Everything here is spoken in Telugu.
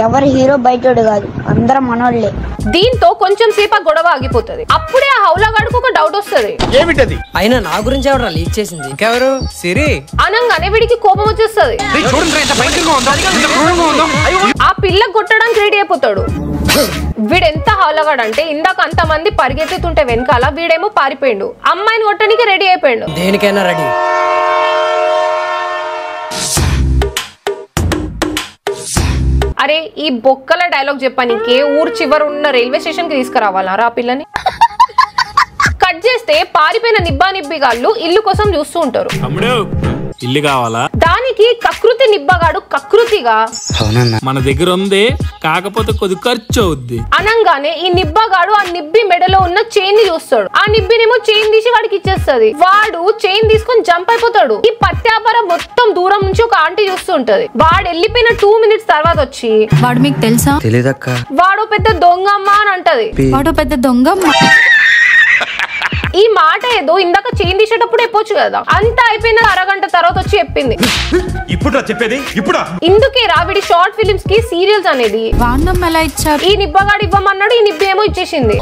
ఎవరు హీరో బయటోడు కాదు, అందరం మనోళ్లే. దీంతో కొంచెం సేపు గొడవ ఆగిపోతుంది. అప్పుడే ఆ హౌలగాడికి ఒక డౌట్ వస్తుంది. ఏమిటది? అయినా నా గురించి ఎవరా లీక్ చేసింది? ఇంకెవరు? సిరి అనంగానే వీడికి కోపం వచ్చేస్తుంది. ఆ పిల్ల కొట్టడానికి రెడీ అయిపోతాడు. వీడెంత హౌలగాడు అంటే ఇందాక అంతమంది పరిగెత్తుతుంటే వెనకాల వీడేమో పారిపోయిండు. అమ్మాయిని కొట్టడానికి రెడీ అయిపోయిండు. దేనికైనా రెడీ. అరే ఈ బొక్కల డైలాగ్ చెప్పానికి ఊరు చివర ఉన్న రైల్వే స్టేషన్ కి తీసుకురావాలా ఆ పిల్లని? కట్ చేస్తే పారిపోయిన నిబ్బానిబ్బిగాళ్ళు ఇల్లు కోసం చూస్తూ ఉంటారు. ఇల్లు కావాలా? దానికి కకృతి నిబ్బగాడు కకృతిగా మన దగ్గర ఉంది, కాకపోతే కొద్ది ఖర్చు అవుద్ది అనంగానే ఈ నిబ్బగాడు ఆ నిబ్బి మెడలో ఉన్న చైన్ ని చూస్తాడు. ఆ నిబ్బినేమో చైన్ తీసి వాడికి ఇచ్చేస్తుంది. వాడు చైన్ తీసుకొని జంప్ అయిపోతాడు. ఈ పత్యాపర మొత్తం దూరం నుంచి ఒక ఆంటీ చూస్తూ ఉంటది. వాడు వెళ్ళిపోయిన 2 minutes తర్వాత వచ్చి, వాడు మీకు తెలుసా? తెలీదక్క. వాడు పెద్ద దొంగమ్మ అని అంటది. వాడు పెద్ద దొంగమ్మ. ఈ మాట ఏదో ఇందాక చైన్ తీసేటప్పుడు చెప్పొచ్చు కదా. అంతా అయిపోయిన అరగంట తర్వాత వచ్చి చెప్పింది. ఇప్పుడు చెప్పేది ఇప్పుడు ఇందుకే రావిడి షార్ట్ ఫిలిమ్స్ కి సీరియల్స్ అనేది. వాడినమ్మ ఎలా ఇచ్చారు? ఈ నిబ్బగాడు ఇవ్వమన్నాడు, ఈ నిబ్బి ఏమో ఇచ్చేసింది.